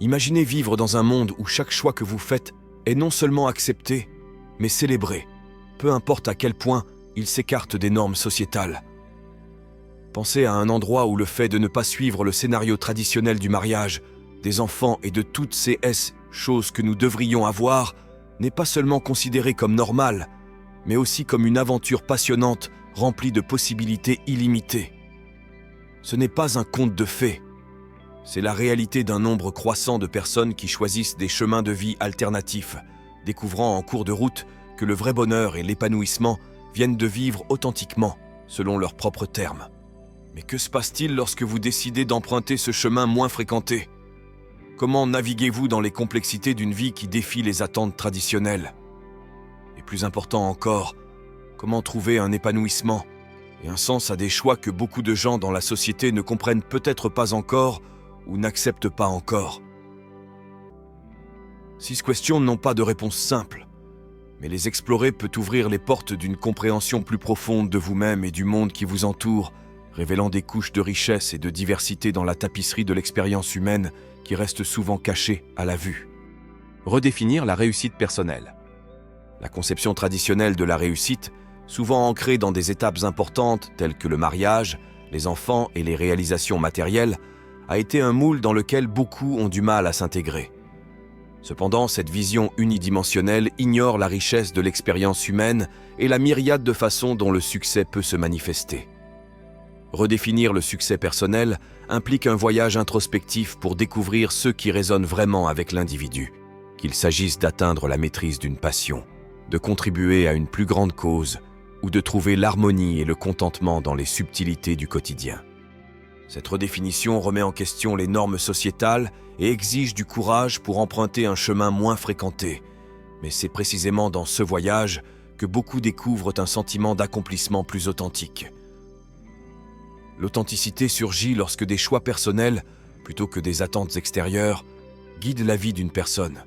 Imaginez vivre dans un monde où chaque choix que vous faites est non seulement accepté, mais célébré, peu importe à quel point il s'écarte des normes sociétales. Pensez à un endroit où le fait de ne pas suivre le scénario traditionnel du mariage, des enfants et de toutes ces choses que nous devrions avoir, n'est pas seulement considéré comme normal, mais aussi comme une aventure passionnante remplie de possibilités illimitées. Ce n'est pas un conte de fées, c'est la réalité d'un nombre croissant de personnes qui choisissent des chemins de vie alternatifs, découvrant en cours de route que le vrai bonheur et l'épanouissement viennent de vivre authentiquement, selon leurs propres termes. Mais que se passe-t-il lorsque vous décidez d'emprunter ce chemin moins fréquenté? Comment naviguez-vous dans les complexités d'une vie qui défie les attentes traditionnelles? Et plus important encore, comment trouver un épanouissement et un sens à des choix que beaucoup de gens dans la société ne comprennent peut-être pas encore ou n'acceptent pas encore? Ces questions n'ont pas de réponse simple, mais les explorer peut ouvrir les portes d'une compréhension plus profonde de vous-même et du monde qui vous entoure, révélant des couches de richesse et de diversité dans la tapisserie de l'expérience humaine qui reste souvent cachée à la vue. Redéfinir la réussite personnelle. La conception traditionnelle de la réussite, souvent ancrée dans des étapes importantes telles que le mariage, les enfants et les réalisations matérielles, a été un moule dans lequel beaucoup ont du mal à s'intégrer. Cependant, cette vision unidimensionnelle ignore la richesse de l'expérience humaine et la myriade de façons dont le succès peut se manifester. Redéfinir le succès personnel implique un voyage introspectif pour découvrir ce qui résonne vraiment avec l'individu, qu'il s'agisse d'atteindre la maîtrise d'une passion, de contribuer à une plus grande cause ou de trouver l'harmonie et le contentement dans les subtilités du quotidien. Cette redéfinition remet en question les normes sociétales et exige du courage pour emprunter un chemin moins fréquenté. Mais c'est précisément dans ce voyage que beaucoup découvrent un sentiment d'accomplissement plus authentique. L'authenticité surgit lorsque des choix personnels, plutôt que des attentes extérieures, guident la vie d'une personne.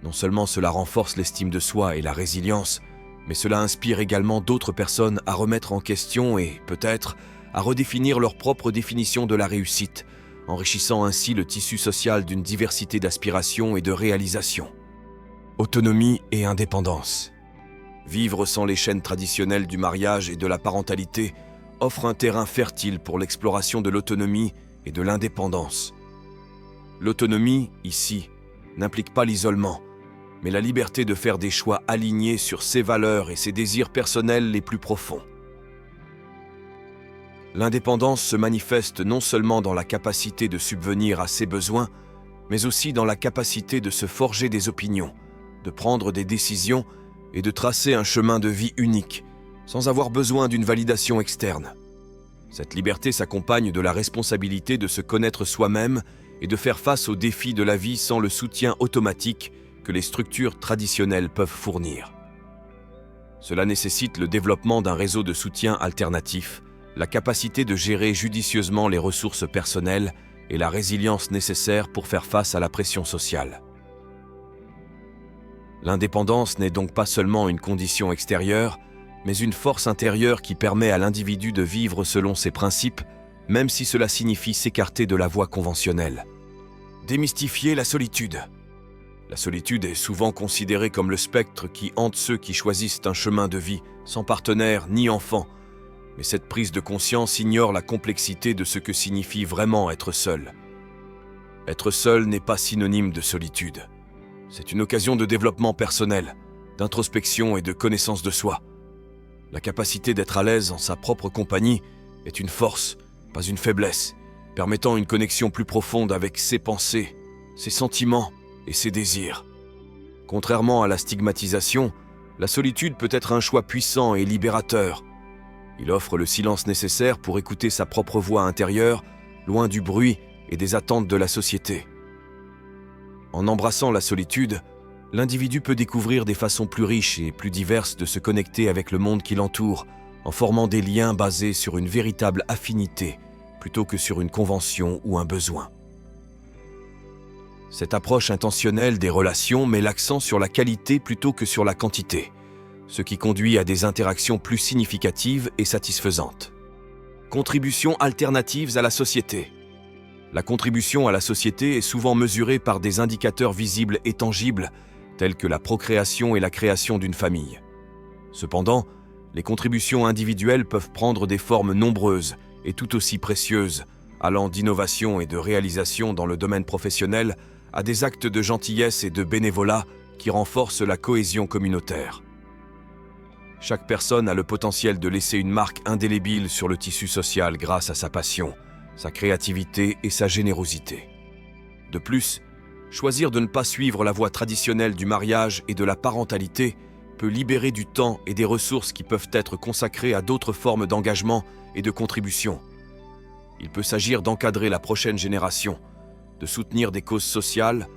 Non seulement cela renforce l'estime de soi et la résilience, mais cela inspire également d'autres personnes à remettre en question et, peut-être, à redéfinir leur propre définition de la réussite, enrichissant ainsi le tissu social d'une diversité d'aspirations et de réalisations. Autonomie et indépendance. Vivre sans les chaînes traditionnelles du mariage et de la parentalité offre un terrain fertile pour l'exploration de l'autonomie et de l'indépendance. L'autonomie, ici, n'implique pas l'isolement, mais la liberté de faire des choix alignés sur ses valeurs et ses désirs personnels les plus profonds. L'indépendance se manifeste non seulement dans la capacité de subvenir à ses besoins, mais aussi dans la capacité de se forger des opinions, de prendre des décisions et de tracer un chemin de vie unique, sans avoir besoin d'une validation externe. Cette liberté s'accompagne de la responsabilité de se connaître soi-même et de faire face aux défis de la vie sans le soutien automatique que les structures traditionnelles peuvent fournir. Cela nécessite le développement d'un réseau de soutien alternatif, la capacité de gérer judicieusement les ressources personnelles et la résilience nécessaire pour faire face à la pression sociale. L'indépendance n'est donc pas seulement une condition extérieure, mais une force intérieure qui permet à l'individu de vivre selon ses principes, même si cela signifie s'écarter de la voie conventionnelle. Démystifier la solitude. La solitude est souvent considérée comme le spectre qui hante ceux qui choisissent un chemin de vie sans partenaire ni enfant, mais cette prise de conscience ignore la complexité de ce que signifie vraiment être seul. Être seul n'est pas synonyme de solitude. C'est une occasion de développement personnel, d'introspection et de connaissance de soi. La capacité d'être à l'aise en sa propre compagnie est une force, pas une faiblesse, permettant une connexion plus profonde avec ses pensées, ses sentiments et ses désirs. Contrairement à la stigmatisation, la solitude peut être un choix puissant et libérateur. Il offre le silence nécessaire pour écouter sa propre voix intérieure, loin du bruit et des attentes de la société. En embrassant la solitude, l'individu peut découvrir des façons plus riches et plus diverses de se connecter avec le monde qui l'entoure, en formant des liens basés sur une véritable affinité, plutôt que sur une convention ou un besoin. Cette approche intentionnelle des relations met l'accent sur la qualité plutôt que sur la quantité, ce qui conduit à des interactions plus significatives et satisfaisantes. Contributions alternatives à la société. La contribution à la société est souvent mesurée par des indicateurs visibles et tangibles, tels que la procréation et la création d'une famille. Cependant, les contributions individuelles peuvent prendre des formes nombreuses et tout aussi précieuses, allant d'innovation et de réalisation dans le domaine professionnel à des actes de gentillesse et de bénévolat qui renforcent la cohésion communautaire. Chaque personne a le potentiel de laisser une marque indélébile sur le tissu social grâce à sa passion, sa créativité et sa générosité. De plus, choisir de ne pas suivre la voie traditionnelle du mariage et de la parentalité peut libérer du temps et des ressources qui peuvent être consacrées à d'autres formes d'engagement et de contribution. Il peut s'agir d'encadrer la prochaine génération, de soutenir des causes sociales,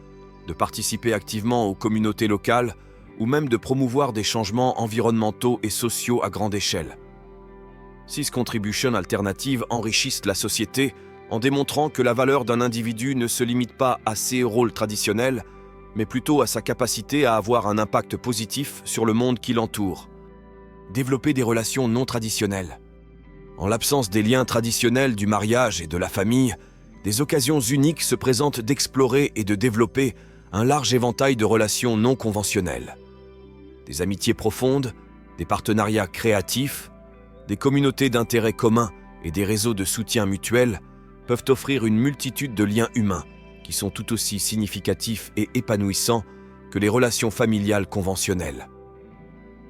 de participer activement aux communautés locales ou même de promouvoir des changements environnementaux et sociaux à grande échelle. Ces contributions alternatives enrichissent la société en démontrant que la valeur d'un individu ne se limite pas à ses rôles traditionnels, mais plutôt à sa capacité à avoir un impact positif sur le monde qui l'entoure. Développer des relations non traditionnelles. En l'absence des liens traditionnels du mariage et de la famille, des occasions uniques se présentent d'explorer et de développer un large éventail de relations non conventionnelles. Des amitiés profondes, des partenariats créatifs, des communautés d'intérêts communs et des réseaux de soutien mutuel peuvent offrir une multitude de liens humains qui sont tout aussi significatifs et épanouissants que les relations familiales conventionnelles.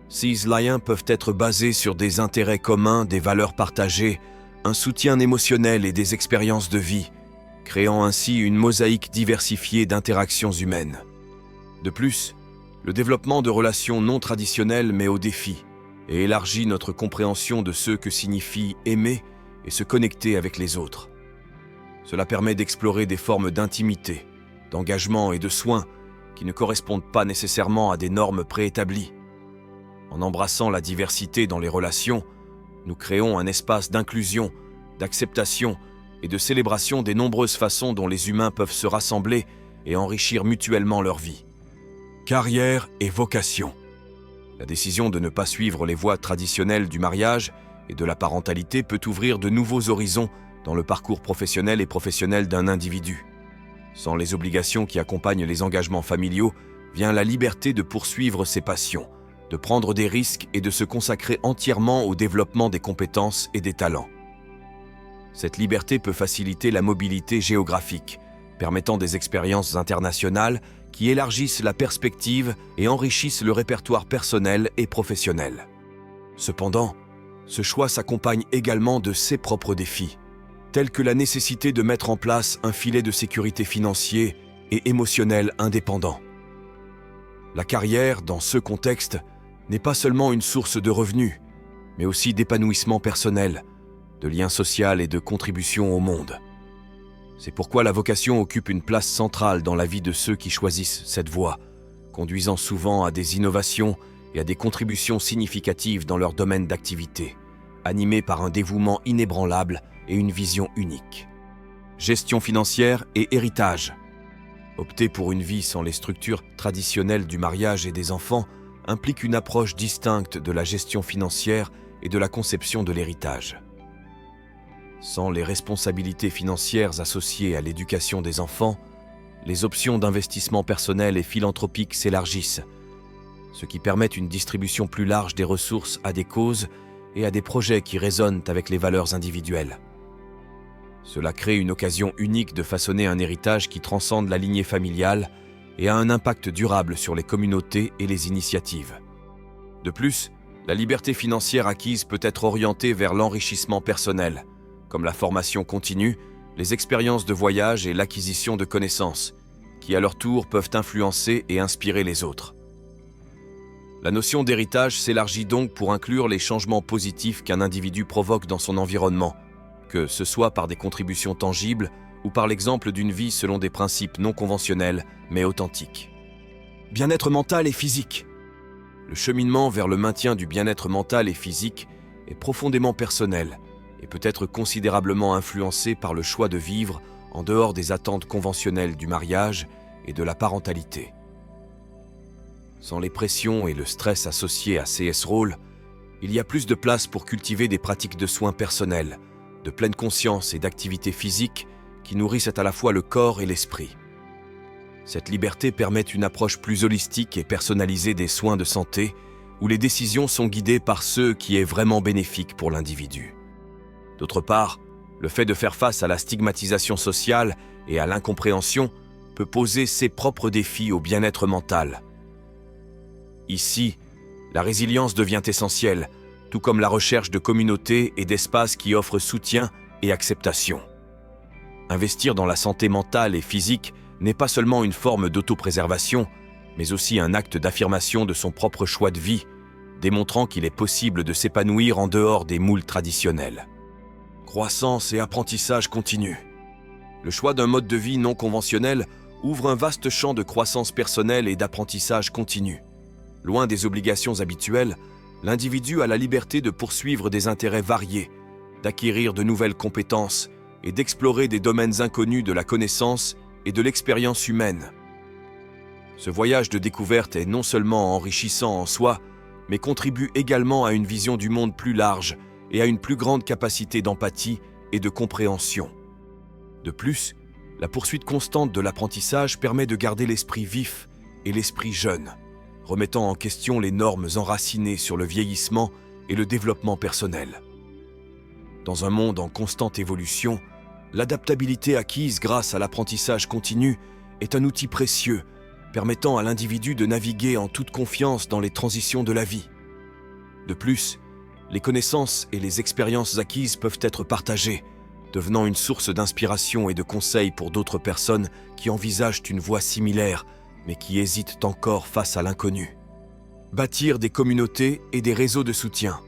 Ces liens peuvent être basés sur des intérêts communs, des valeurs partagées, un soutien émotionnel et des expériences de vie, créant ainsi une mosaïque diversifiée d'interactions humaines. De plus, le développement de relations non traditionnelles met au défi et élargit notre compréhension de ce que signifie aimer et se connecter avec les autres. Cela permet d'explorer des formes d'intimité, d'engagement et de soins qui ne correspondent pas nécessairement à des normes préétablies. En embrassant la diversité dans les relations, nous créons un espace d'inclusion, d'acceptation et de célébration des nombreuses façons dont les humains peuvent se rassembler et enrichir mutuellement leur vie. Carrière et vocation. La décision de ne pas suivre les voies traditionnelles du mariage et de la parentalité peut ouvrir de nouveaux horizons dans le parcours professionnel et professionnel d'un individu. Sans les obligations qui accompagnent les engagements familiaux, vient la liberté de poursuivre ses passions, de prendre des risques et de se consacrer entièrement au développement des compétences et des talents. Cette liberté peut faciliter la mobilité géographique, permettant des expériences internationales qui élargissent la perspective et enrichissent le répertoire personnel et professionnel. Cependant, ce choix s'accompagne également de ses propres défis, tels que la nécessité de mettre en place un filet de sécurité financier et émotionnel indépendant. La carrière, dans ce contexte, n'est pas seulement une source de revenus, mais aussi d'épanouissement personnel, de lien social et de contribution au monde. C'est pourquoi la vocation occupe une place centrale dans la vie de ceux qui choisissent cette voie, conduisant souvent à des innovations et à des contributions significatives dans leur domaine d'activité, animés par un dévouement inébranlable et une vision unique. Gestion financière et héritage. Opter pour une vie sans les structures traditionnelles du mariage et des enfants implique une approche distincte de la gestion financière et de la conception de l'héritage. Sans les responsabilités financières associées à l'éducation des enfants, les options d'investissement personnel et philanthropique s'élargissent, ce qui permet une distribution plus large des ressources à des causes et à des projets qui résonnent avec les valeurs individuelles. Cela crée une occasion unique de façonner un héritage qui transcende la lignée familiale et a un impact durable sur les communautés et les initiatives. De plus, la liberté financière acquise peut être orientée vers l'enrichissement personnel, comme la formation continue, les expériences de voyage et l'acquisition de connaissances, qui à leur tour peuvent influencer et inspirer les autres. La notion d'héritage s'élargit donc pour inclure les changements positifs qu'un individu provoque dans son environnement, que ce soit par des contributions tangibles ou par l'exemple d'une vie selon des principes non conventionnels mais authentiques. Bien-être mental et physique. Le cheminement vers le maintien du bien-être mental et physique est profondément personnel et peut être considérablement influencé par le choix de vivre en dehors des attentes conventionnelles du mariage et de la parentalité. Sans les pressions et le stress associés à ces rôles, il y a plus de place pour cultiver des pratiques de soins personnels, de pleine conscience et d'activité physique qui nourrissent à la fois le corps et l'esprit. Cette liberté permet une approche plus holistique et personnalisée des soins de santé, où les décisions sont guidées par ce qui est vraiment bénéfique pour l'individu. D'autre part, le fait de faire face à la stigmatisation sociale et à l'incompréhension peut poser ses propres défis au bien-être mental. Ici, la résilience devient essentielle, tout comme la recherche de communautés et d'espaces qui offrent soutien et acceptation. Investir dans la santé mentale et physique n'est pas seulement une forme d'autopréservation, mais aussi un acte d'affirmation de son propre choix de vie, démontrant qu'il est possible de s'épanouir en dehors des moules traditionnels. Croissance et apprentissage continu. Le choix d'un mode de vie non conventionnel ouvre un vaste champ de croissance personnelle et d'apprentissage continu. Loin des obligations habituelles, l'individu a la liberté de poursuivre des intérêts variés, d'acquérir de nouvelles compétences et d'explorer des domaines inconnus de la connaissance et de l'expérience humaine. Ce voyage de découverte est non seulement enrichissant en soi, mais contribue également à une vision du monde plus large et à une plus grande capacité d'empathie et de compréhension. De plus, la poursuite constante de l'apprentissage permet de garder l'esprit vif et l'esprit jeune, remettant en question les normes enracinées sur le vieillissement et le développement personnel. Dans un monde en constante évolution, l'adaptabilité acquise grâce à l'apprentissage continu est un outil précieux, permettant à l'individu de naviguer en toute confiance dans les transitions de la vie. De plus, les connaissances et les expériences acquises peuvent être partagées, devenant une source d'inspiration et de conseils pour d'autres personnes qui envisagent une voie similaire, mais qui hésitent encore face à l'inconnu. Bâtir des communautés et des réseaux de soutien.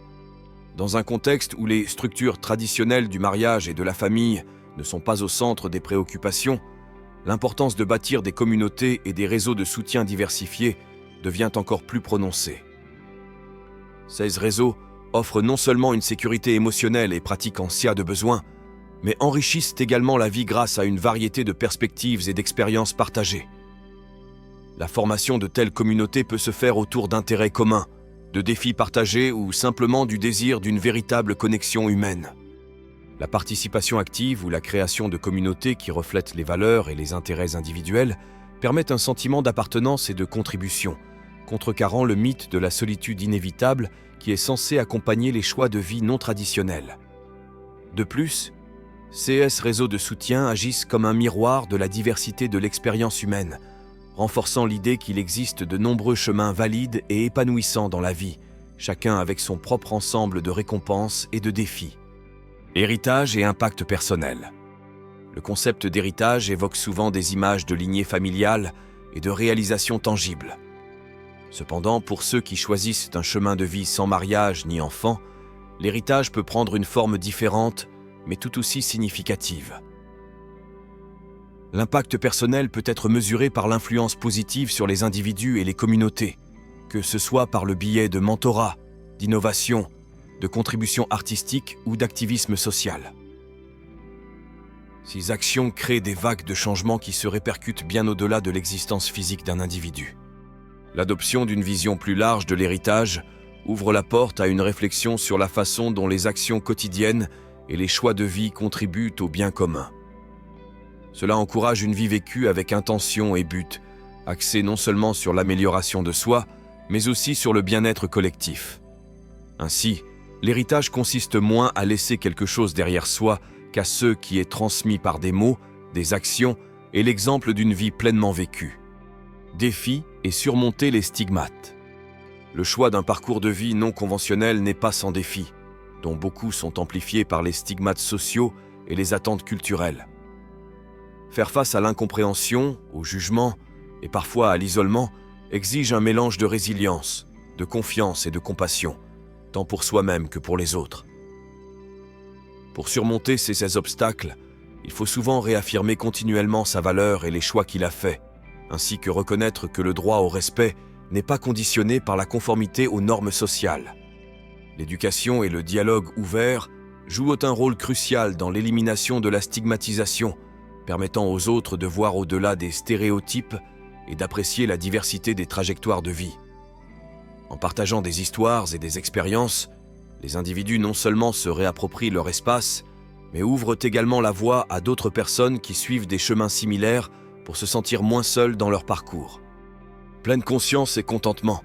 Dans un contexte où les structures traditionnelles du mariage et de la famille ne sont pas au centre des préoccupations, l'importance de bâtir des communautés et des réseaux de soutien diversifiés devient encore plus prononcée. Ces réseaux offrent non seulement une sécurité émotionnelle et pratique en cas de besoin, mais enrichissent également la vie grâce à une variété de perspectives et d'expériences partagées. La formation de telles communautés peut se faire autour d'intérêts communs, de défis partagés ou simplement du désir d'une véritable connexion humaine. La participation active ou la création de communautés qui reflètent les valeurs et les intérêts individuels permettent un sentiment d'appartenance et de contribution, contrecarrant le mythe de la solitude inévitable qui est censé accompagner les choix de vie non traditionnels. De plus, ces réseaux de soutien agissent comme un miroir de la diversité de l'expérience humaine, renforçant l'idée qu'il existe de nombreux chemins valides et épanouissants dans la vie, chacun avec son propre ensemble de récompenses et de défis. Héritage et impact personnel. Le concept d'héritage évoque souvent des images de lignées familiales et de réalisations tangibles. Cependant, pour ceux qui choisissent un chemin de vie sans mariage ni enfant, l'héritage peut prendre une forme différente, mais tout aussi significative. L'impact personnel peut être mesuré par l'influence positive sur les individus et les communautés, que ce soit par le biais de mentorat, d'innovation, de contributions artistiques ou d'activisme social. Ces actions créent des vagues de changements qui se répercutent bien au-delà de l'existence physique d'un individu. L'adoption d'une vision plus large de l'héritage ouvre la porte à une réflexion sur la façon dont les actions quotidiennes et les choix de vie contribuent au bien commun. Cela encourage une vie vécue avec intention et but, axée non seulement sur l'amélioration de soi, mais aussi sur le bien-être collectif. Ainsi, l'héritage consiste moins à laisser quelque chose derrière soi qu'à ce qui est transmis par des mots, des actions et l'exemple d'une vie pleinement vécue. Défi et surmonter les stigmates. Le choix d'un parcours de vie non conventionnel n'est pas sans défi, dont beaucoup sont amplifiés par les stigmates sociaux et les attentes culturelles. Faire face à l'incompréhension, au jugement et parfois à l'isolement exige un mélange de résilience, de confiance et de compassion, tant pour soi-même que pour les autres. Pour surmonter ces obstacles, il faut souvent réaffirmer continuellement sa valeur et les choix qu'il a faits, ainsi que reconnaître que le droit au respect n'est pas conditionné par la conformité aux normes sociales. L'éducation et le dialogue ouvert jouent un rôle crucial dans l'élimination de la stigmatisation, permettant aux autres de voir au-delà des stéréotypes et d'apprécier la diversité des trajectoires de vie. En partageant des histoires et des expériences, les individus non seulement se réapproprient leur espace, mais ouvrent également la voie à d'autres personnes qui suivent des chemins similaires pour se sentir moins seuls dans leur parcours. Pleine conscience et contentement.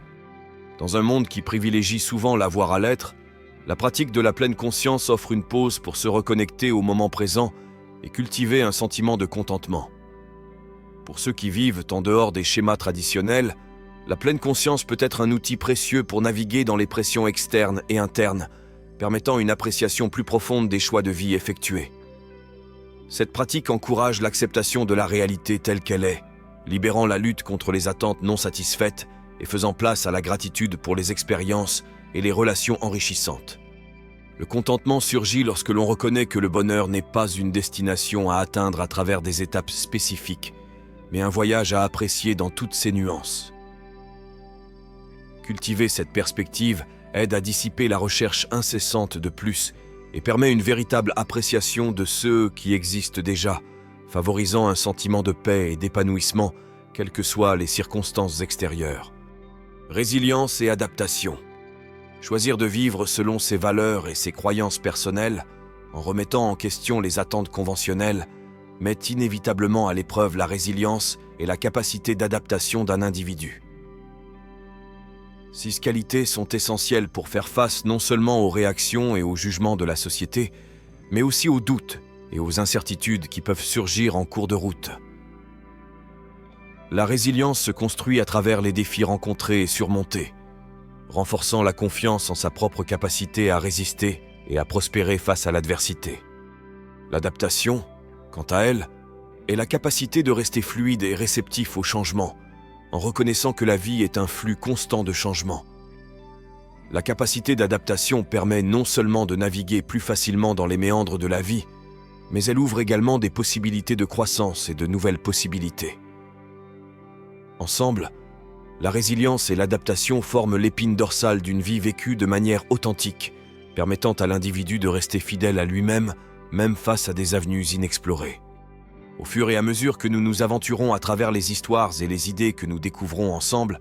Dans un monde qui privilégie souvent l'avoir à l'être, la pratique de la pleine conscience offre une pause pour se reconnecter au moment présent et cultiver un sentiment de contentement. Pour ceux qui vivent en dehors des schémas traditionnels, la pleine conscience peut être un outil précieux pour naviguer dans les pressions externes et internes, permettant une appréciation plus profonde des choix de vie effectués. Cette pratique encourage l'acceptation de la réalité telle qu'elle est, libérant la lutte contre les attentes non satisfaites et faisant place à la gratitude pour les expériences et les relations enrichissantes. Le contentement surgit lorsque l'on reconnaît que le bonheur n'est pas une destination à atteindre à travers des étapes spécifiques, mais un voyage à apprécier dans toutes ses nuances. Cultiver cette perspective aide à dissiper la recherche incessante de plus et permet une véritable appréciation de ceux qui existent déjà, favorisant un sentiment de paix et d'épanouissement, quelles que soient les circonstances extérieures. Résilience et adaptation. Choisir de vivre selon ses valeurs et ses croyances personnelles, en remettant en question les attentes conventionnelles, met inévitablement à l'épreuve la résilience et la capacité d'adaptation d'un individu. 6 qualités sont essentielles pour faire face non seulement aux réactions et aux jugements de la société, mais aussi aux doutes et aux incertitudes qui peuvent surgir en cours de route. La résilience se construit à travers les défis rencontrés et surmontés, renforçant la confiance en sa propre capacité à résister et à prospérer face à l'adversité. L'adaptation, quant à elle, est la capacité de rester fluide et réceptif au changement, en reconnaissant que la vie est un flux constant de changements. La capacité d'adaptation permet non seulement de naviguer plus facilement dans les méandres de la vie, mais elle ouvre également des possibilités de croissance et de nouvelles possibilités. Ensemble, la résilience et l'adaptation forment l'épine dorsale d'une vie vécue de manière authentique, permettant à l'individu de rester fidèle à lui-même, même face à des avenues inexplorées. Au fur et à mesure que nous nous aventurons à travers les histoires et les idées que nous découvrons ensemble,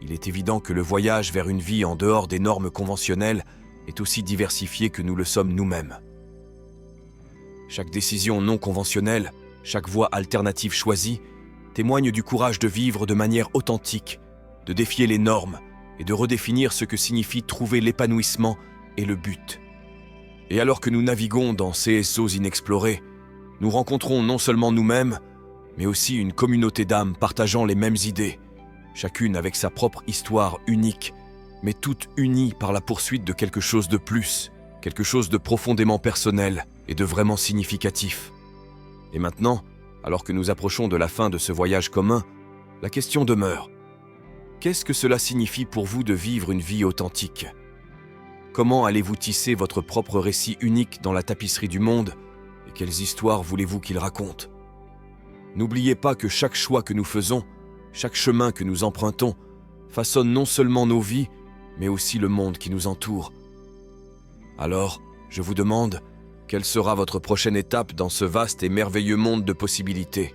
il est évident que le voyage vers une vie en dehors des normes conventionnelles est aussi diversifié que nous le sommes nous-mêmes. Chaque décision non conventionnelle, chaque voie alternative choisie, témoigne du courage de vivre de manière authentique, de défier les normes et de redéfinir ce que signifie trouver l'épanouissement et le but. Et alors que nous naviguons dans ces eaux inexplorées, nous rencontrons non seulement nous-mêmes, mais aussi une communauté d'âmes partageant les mêmes idées, chacune avec sa propre histoire unique, mais toutes unies par la poursuite de quelque chose de plus, quelque chose de profondément personnel et de vraiment significatif. Et maintenant, alors que nous approchons de la fin de ce voyage commun, la question demeure. Qu'est-ce que cela signifie pour vous de vivre une vie authentique ? Comment allez-vous tisser votre propre récit unique dans la tapisserie du monde ? Et quelles histoires voulez-vous qu'il raconte ? N'oubliez pas que chaque choix que nous faisons, chaque chemin que nous empruntons, façonne non seulement nos vies, mais aussi le monde qui nous entoure. Alors, je vous demande, quelle sera votre prochaine étape dans ce vaste et merveilleux monde de possibilités ?